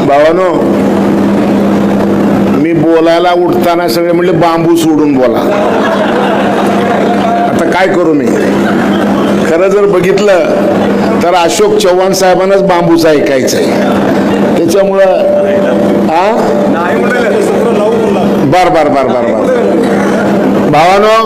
भावानो, मी बोलायला उठताना सगळे म्हणले बांबू सोडून बोला. आता काय करू मी? खरं जर बघितलं तर अशोक चव्हाण साहेबांनाच बांबूचं ऐकायचं आहे. त्याच्यामुळं बर बर बर बर बर भावानो,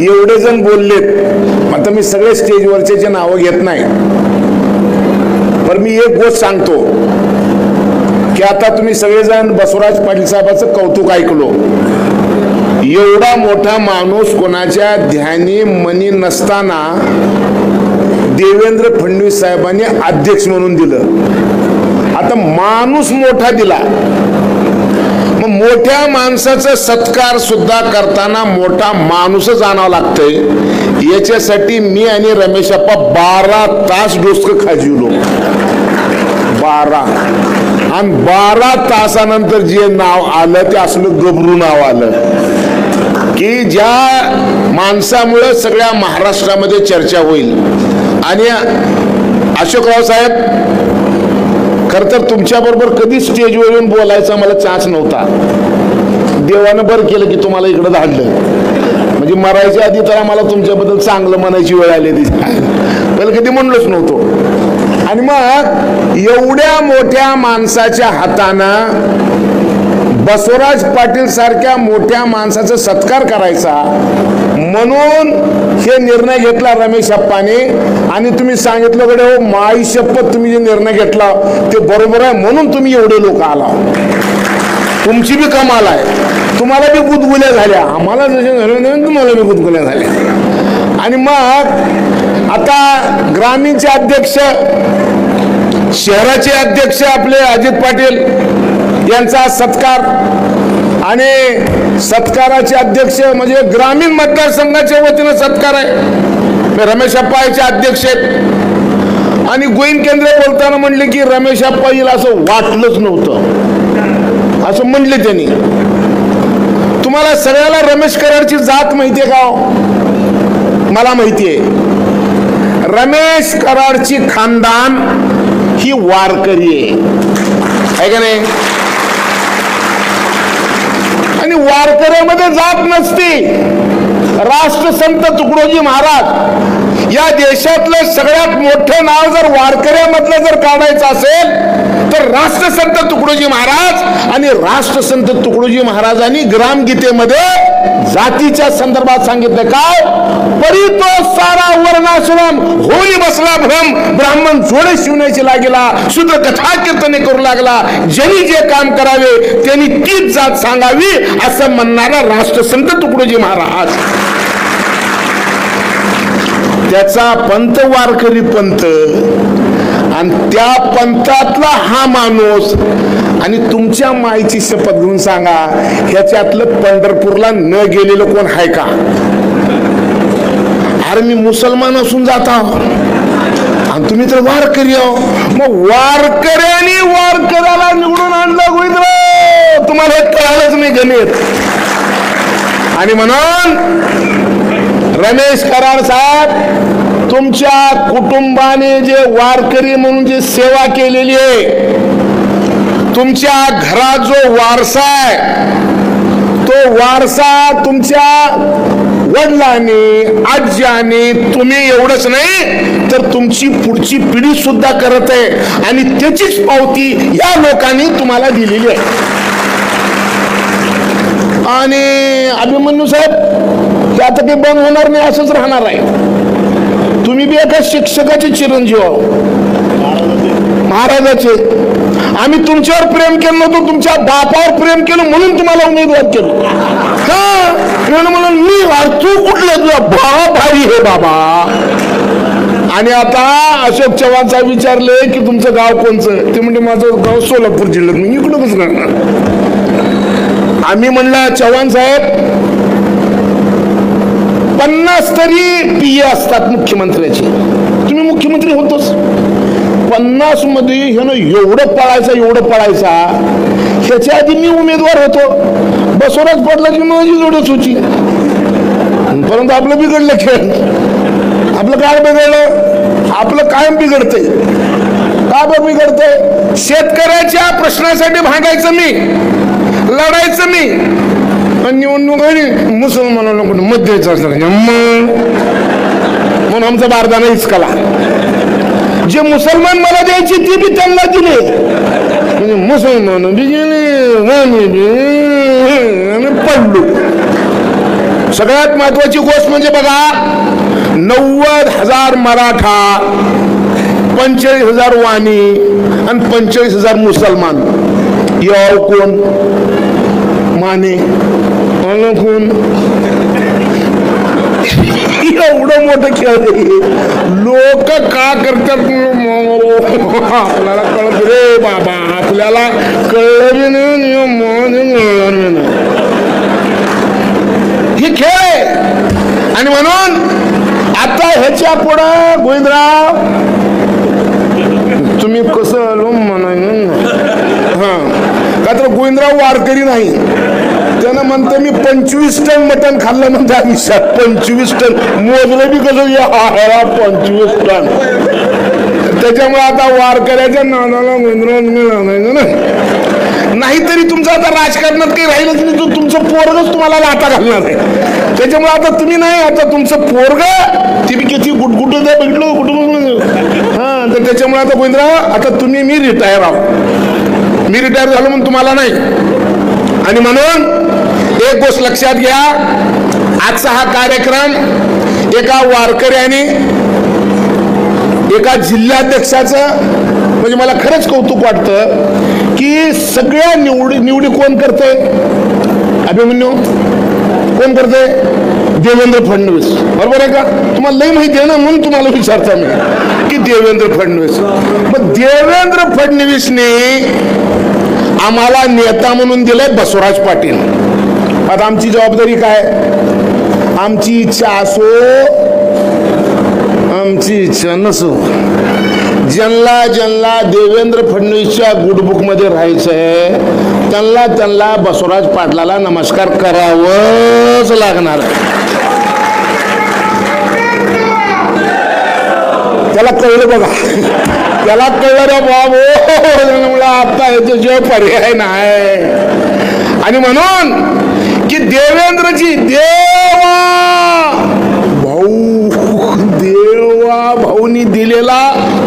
एवढे जण बोललेत. आता मी सगळे स्टेजवरचे नावं घेत नाही, पण मी एक गोष्ट सांगतो की आता तुम्ही सगळेजण बसवराज पाटील साहेबांचं कौतुक ऐकलो. एवढा मोठा माणूस कोणाच्या ध्यानी मनी नसताना देवेंद्र फडणवीस साहेबांनी अध्यक्ष म्हणून दिलं. आता माणूस मोठा दिला, मग मोठ्या माणसाचा सत्कार सुद्धा करताना मोठा माणूसच आणावा लागतंय. याच्यासाठी मी आणि रमेश अप्पा 12 तास डोसकं खाजिवलो. 12 आणि 12 तासानंतर जे नाव आलं ते असलं गबरू नाव आलं की ज्या माणसामुळे सगळ्या महाराष्ट्रामध्ये चर्चा होईल. आणि अशोकराव साहेब, खर तर तुमच्या बरोबर कधी स्टेजवर येऊन बोलायचा मला चान्स नव्हता. देवानं बरं केलं की तुम्हाला इकडं धाडलं. म्हणजे मरायच्या आधी तर आम्हाला तुमच्याबद्दल चांगलं म्हणायची वेळ आली. पहिलं कधी म्हणलोच नव्हतो. आणि मग एवढ्या मोठ्या माणसाच्या हातानं बसवराज पाटील सारख्या मोठ्या माणसाचा सत्कार करायचा म्हणून हे निर्णय घेतला रमेश अप्पाने. आणि तुम्ही सांगितलं कडे हो माई शपथ, तुम्ही जे निर्णय घेतला ते बरोबर आहे म्हणून तुम्ही एवढे लोक आला. तुमची बी कमाल आहे. तुम्हाला बी गुदगुल्या झाल्या, आम्हाला जसे झाले तुम्हाला बी गुदगुल्या झाल्या. आणि मग आता ग्रामीणचे अध्यक्ष, शहराचे अध्यक्ष आपले अजित पाटील यांचा सत्कार, आणि सत्काराचे अध्यक्ष म्हणजे ग्रामीण मतदारसंघाच्या वतीनं सत्कार आहे. रमेश अप्पा याचे अध्यक्ष आहेत. आणि गोविंद केंद्रे बोलताना म्हणले की रमेश अप्पा येईल असं वाटलंच नव्हतं, असं म्हणले त्यांनी. तुम्हाला सगळ्याला रमेश कराडची जात माहितीये का? मला माहितीये. रमेश कराडची खानदान ही वारकरी आहे का नाही? आणि वारकऱ्यामध्ये जात नसते. राष्ट्रसंत तुकडोजी महाराज या देशातलं सगळ्यात मोठं नाव जर वारकऱ्यामधलं जर काढायचं असेल तर राष्ट्रसंत तुकडोजी महाराज. आणि राष्ट्रसंत तुकडोजी महाराजांनी ग्रामगीतेमध्ये जातीच्या संदर्भात सांगितलं काय? परितो सारा वर्णाश्रम होळी बसला भ्रम, ब्राह्मण जोडे शिवण्याची लागेला, शूद्र कथा कीर्तने करू लागला, ज्यांनी जे काम करावे त्यांनी तीच जात सांगावी असं म्हणणारा राष्ट्रसंत तुकडोजी महाराज. त्याचा पंथ वारकरी पंथ, आणि त्या पंथातला हा माणूस. आणि तुमच्या माईची शपथ घेऊन सांगा, ह्याच्यातलं पंढरपूरला न गेलेलं कोण आहे का? अरे मी मुसलमान असून जाता आणि तुम्ही तर वारकरी आहो. मग वारकऱ्याने वारकऱ्याला निवडून आणलं गोविंद, तुम्हाला हे कळालंच नाही गणित. आणि म्हणून रमेश कराड साहेब, तुमच्या कुटुंबाने जे वारकरी म्हणून जी सेवा केलेली आहे, तुमच्या घरात जो वारसा आहे तो वारसा तुमच्या वडिलांनी, आज्याने, तुम्ही एवढंच नाही तर तुमची पुढची पिढी सुद्धा करत आहे. आणि त्याचीच पावती या लोकांनी तुम्हाला दिलेली आहे. आणि अभिमन्यू साहेब, ते आता काही बंद होणार नाही, असंच राहणार आहे. तुम्ही बी एका शिक्षकाचे चिरंजीव आहो, महाराजाचे. आम्ही तुमच्यावर प्रेम केलं नव्हतं, तुमच्या बापावर प्रेम केलं म्हणून तुम्हाला उमेदवार केलं. हा म्हणून मी तू कुठलं, तुझा बाप भाई हे बाबा. आणि आता अशोक चव्हाण साहेब विचारले की तुमचं गाव कोणचं? ते म्हणजे माझं गाव सोलापूर जिल्ह्यात. मी इकडं कसं करणार? आम्ही म्हणलं चव्हाण साहेब, 50 तरी पीए असतात मुख्यमंत्र्याचे. तुम्ही मुख्यमंत्री होतोच. 50 मध्ये ह्यानं एवढं पळायचा. ह्याच्या आधी मी उमेदवार होतो. बसवराज पाटलाची माझी जोडच होती. परंतु आपलं बिघडलं खेळ. आपलं काय बिघडलं? आपलं कायम बिघडतंय. का बरं बिघडतंय? शेतकऱ्याच्या प्रश्नासाठी भांडायचं मी, लढायचं मी, आणि निवडणूक मुसलमानांना मत द्यायचं असतं म्हणून आमचा बारदाना हिसकाला. जे मुसलमान मला द्यायचे ते बी त्यांना दिले, म्हणजे मुसलमान बी पडलो. सगळ्यात महत्वाची गोष्ट म्हणजे बघा, 90,000 मराठा, 45,000 वाणी आणि 45,000 मुसलमान. याव कोण? माने कोण? एवढं मोठं खेळ लोक का करतात? आपल्याला कळत रे बाबा, आपल्याला कळलं नाही. हे खेळ आहे. आणि म्हणून आता ह्याच्या पुढं गोविंदराव तुम्ही कसं म्हणाय हा का तर गोविंदराव वारकरी नाही. त्यानं म्हणतं मी 25 टन मटण खाल्लं म्हणते आयुष्यात. 25 टन मोजलं बी कसं? 25 टन. त्याच्यामुळे आता वारकऱ्याच्या नादाला गोविंदराव लागायचं ना. नाहीतरी तुमचं आता राजकारणात काही राहिलंच नाही. तुमचं पोरगच तुम्हाला लाटा घालणार आहे. त्याच्यामुळे आता तुम्ही नाही, आता तुमचं पोरग ते बी किती गुटगुट भेटलो कुठं. हा, तर त्याच्यामुळे आता गोविंदराव आता तुम्ही मी रिटायर आहो. मी रिटायर झालो म्हणून तुम्हाला नाही. आणि म्हणून एक गोष्ट लक्षात घ्या, आजचा हा कार्यक्रम एका वारकऱ्याने, एका जिल्हाध्यक्षाचं, म्हणजे मला खरंच कौतुक वाटतं की सगळ्या निवडी कोण करते? अभिमन्यू कोण करते? देवेंद्र फडणवीस. बरोबर आहे का? तुम्हाला लई माहिती आहे ना, म्हणून तुम्हाला विचारता मी की देवेंद्र फडणवीस. मग देवेंद्र फडणवीसने आम्हाला नेता म्हणून दिलंय बसवराज पाटील. आता आमची जबाबदारी काय? आमची इच्छा असो, आमची इच्छा नसो, ज्यांना देवेंद्र फडणवीसच्या गुडबुक मध्ये राहायचंय त्यांना बसवराज पाटलाला नमस्कार करावंच लागणार. त्याला कळलं बघा, त्याला कळलं रे बाबू, आता याचे जे पर्याय नाही. आणि म्हणून की देवेंद्रजी देवा भाऊनी दिलेला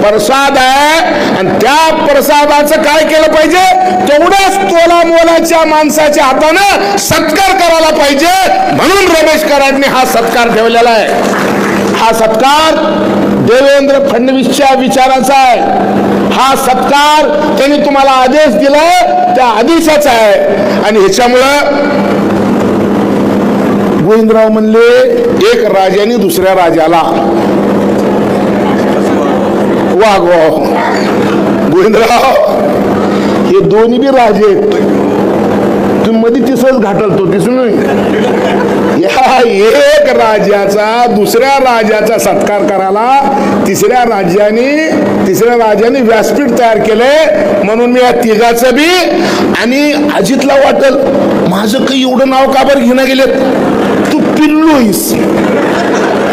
प्रसाद आहे, आणि त्या प्रसादाचं काय केलं पाहिजे? तेवढ्याच तोला मोलाच्या माणसाच्या हातानं सत्कार करायला पाहिजे. म्हणून रमेश कराडने हा सत्कार ठेवलेला आहे. हा सत्कार देवेंद्र फडणवीसच्या विचाराचा आहे. हा सत्कार त्यांनी तुम्हाला आदेश दिला त्या आदेशाचा आहे. आणि ह्याच्यामुळं गोविंदराव म्हणले, एक राजाने दुसऱ्या राजाला वागवा. गोविंदराव हे दोन्ही बी राजे आहेत. तुम्ही मध्ये तिसरंच घाटलतो, दिसून या एक राजाचा दुसऱ्या राजाचा सत्कार करायला तिसऱ्या राजाने व्यासपीठ तयार केले. म्हणून मी या तिघाचं बी, आणि अजितला वाटल माझं काही एवढं नाव का बरं घेणं गेलेत? तू पिल्लूस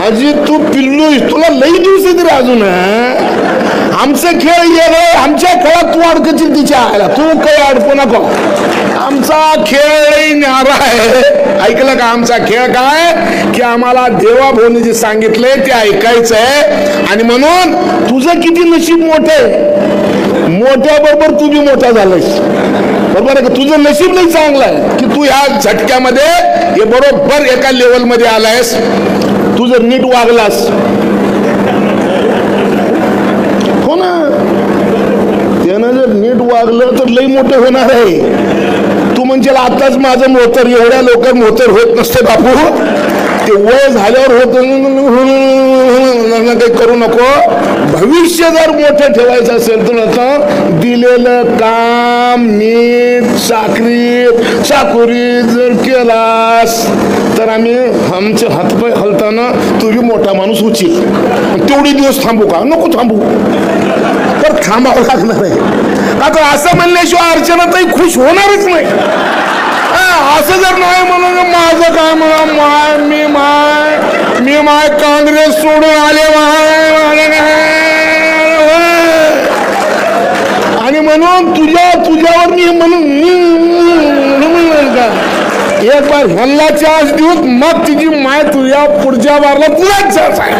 अजित, तू पिल्लूस, तुला लई दिवस येते रे अजून. आमचे खेळ ये रे, आमच्या खेळात तू अडकशील तिच्या आयला, तू काही अडकू नको. आमचा खेळ न्यारा आहे. ऐकलं का? आमचा खेळ काय की आम्हाला देवाभाऊने जे सांगितलंय ते ऐकायचंय. आणि म्हणून तुझं किती नशीब मोठं आहे, मोठ्या बरोबर तू बी मोठा झालायस. बरोबर आहे का? तुझं नशीब नाही चांगलं आहे की तू ह्या झटक्यामध्ये हे बरोबर एका लेवल मध्ये आलायस. तू जर नीट वागलास, हो ना, त्यानं जर नीट वागलं तर लई मोठं होणार आहे. तू म्हणजे आताच माझं मोतर, एवढ्या लवकर मोतर होत नसते बापू. ते वय झाल्यावर होत, काही करू नको. भविष्य जर मोठं ठेवायचं असेल तर आता दिलेलं काम नीट चाकोरीत जर केलास तर आमचे हातपाय हलताना तू बी मोठा माणूस होशील. तेवढे दिवस थांबू का? नको थांबू, तर थांबावं लागणार आहे. आता असं म्हणल्याशिवाय अर्चना ताई खुश होणारच नाही. असं जर नाही म्हणून माझं काय म्हणा, मी माय काँग्रेस सोडून आले. म्हणून तुझ्यावर मी म्हणून एक बार ह्याला चान्स देऊन मग तिची माय तुझ्या पुढच्या बारला तुला चान्स आहे.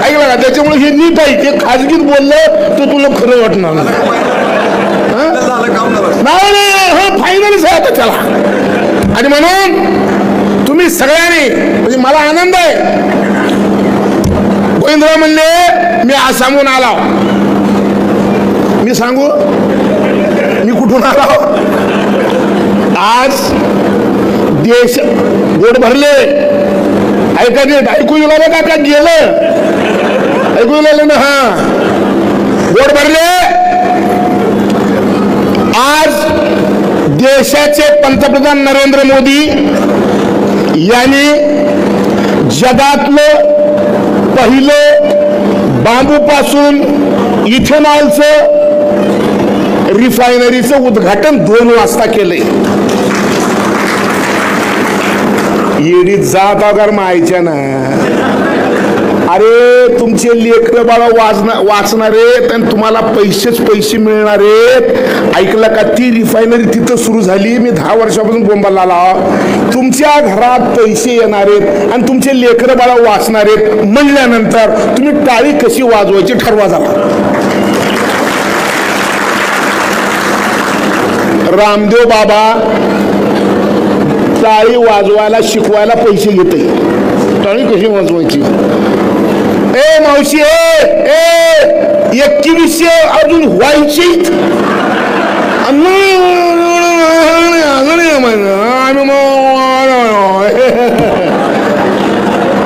ऐकलं का? त्याच्यामुळे हे नीट आहे. ते खाजगीत बोललं तर तुला खरं वाटणार नाही. फायनलच आहे आता त्याला. आणि म्हणून तुम्ही सगळ्यांनी म्हणजे मला आनंद आहे. गोविंदराव म्हणले मी आज सांगून आलो. मी सांगू मी कुठून आलो? आज देश गोड भरले. ऐका नीट ऐकू येऊ लागलं का गेलं? ऐकू येऊ लागलं ना? हा, गोड भरले. आज देशाचे पंतप्रधान नरेंद्र मोदी यांनी जगातलं पहिलं बांबूपासून इथेनॉलचं रिफायनरीचं उद्घाटन 2 वाजता केलंय. येडी जात अगर मायच्या ना. अरे तुमचे लेकरं बाळा वाचणार आहेत आणि तुम्हाला पैसे मिळणार आहेत. ऐकलं का? ती रिफायनरी तिथं सुरू झाली. मी 10 वर्षापासून बोंबाला आला. तुमच्या घरात पैसे येणार आहेत आणि तुमचे लेकरं बाळा वाचणार आहेत म्हणल्यानंतर तुम्ही टाळी कशी वाजवायची ठरवा झाला. रामदेव बाबा टाळी वाजवायला शिकवायला पैसे घेते. टाळी कशी वाजवायची? ए मावशी, ए 2100 अजून व्हायची.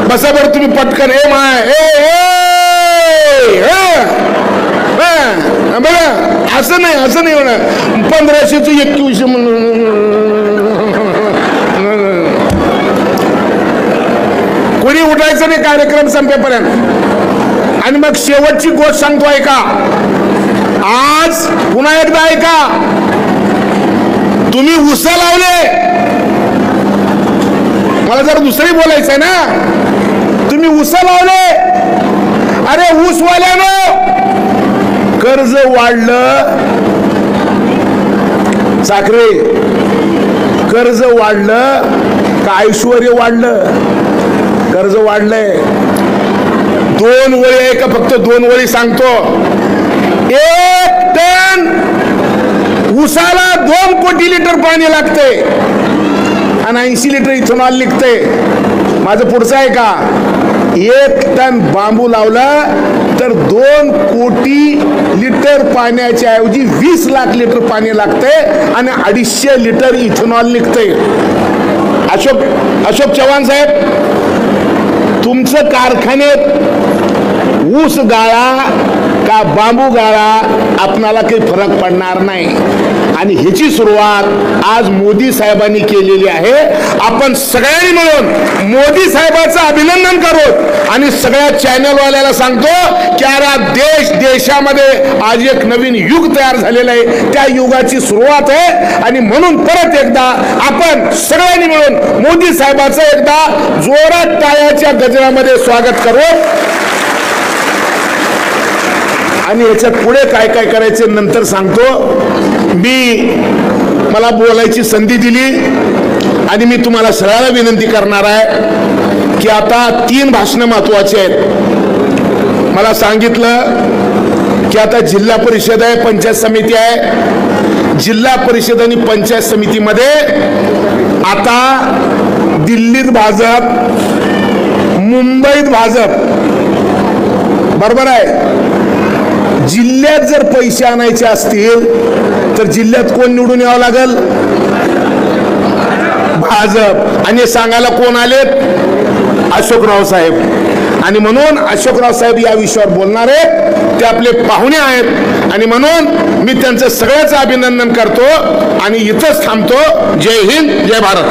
बसा बरं तुम्ही पटकन. ए माय बरं असं नाही होणार. 1500चं 2100 कोणी उठायचं नाही कार्यक्रम संपेपर्यंत. आणि मग शेवटची गोष्ट सांगतो ऐका. आज पुन्हा एकदा ऐका. तुम्ही ऊस लावले. मला जर दुसरी बोलायचं आहे ना. तुम्ही ऊस लावले. अरे ऊसवाल्यानं कर्ज वाढलं. साखरे कर्ज वाढलं का ऐश्वर्य वाढलं? कर्ज वाढलंय. 2 वळी आहे का? फक्त 2 वळी सांगतो. 1 टन ऊसाला 2 कोटी लिटर पाणी लागते आणि 80 लिटर इथेनॉल निघते. माझं पुढचं आहे का? 1 टन बांबू लावला तर 2 कोटी लिटर पाण्याच्या ऐवजी 20 लाख लिटर पाणी लागते आणि 250 लिटर इथेनॉल निघते. अशोक चव्हाण साहेब, तुमचं कारखान्यात ऊस गाळा का बांबू गाळा आपणाला काही फरक पडणार नाही. आणि ह्याची सुरुवात आज मोदी साहेबांनी केलेली आहे. आपण सगळ्यांनी मिळून मोदी साहेबांचं अभिनंदन करू आणि सगळ्या चॅनलवाल्याला सांगतो की अरे देशामध्ये आज एक नवीन युग तयार झालेलं आहे. त्या युगाची सुरुवात आहे. आणि म्हणून परत एकदा आपण सगळ्यांनी मिळून मोदी साहेबांचं एकदा जोरात टाळ्याच्या गजरामध्ये स्वागत करू. आणि याच्यात पुढे काय काय करायचे नंतर सांगतो. मला बोलायची संधी दिली आणि मी तुम्हाला सगळ्यांना विनंती करणार आहे की आता 3 भाषणं महत्वाची आहेत. मला सांगितलं की आता जिल्हा परिषद आहे, पंचायत समिती आहे. जिल्हा परिषद आणि पंचायत समितीमध्ये आता दिल्लीत भाजप, मुंबईत भाजप, बरोबर आहे. जिल्ह्यात जर पैसे आणायचे असतील तर जिल्ह्यात कोण निवडून यावं लागेल? भाजप. आणि सांगायला कोण आलेत? अशोकराव साहेब. आणि म्हणून अशोकराव साहेब या विषयावर बोलणार आहेत. ते आपले पाहुणे आहेत आणि म्हणून मी त्यांचं सगळ्याचं अभिनंदन करतो आणि इथंच थांबतो. जय हिंद, जय भारत.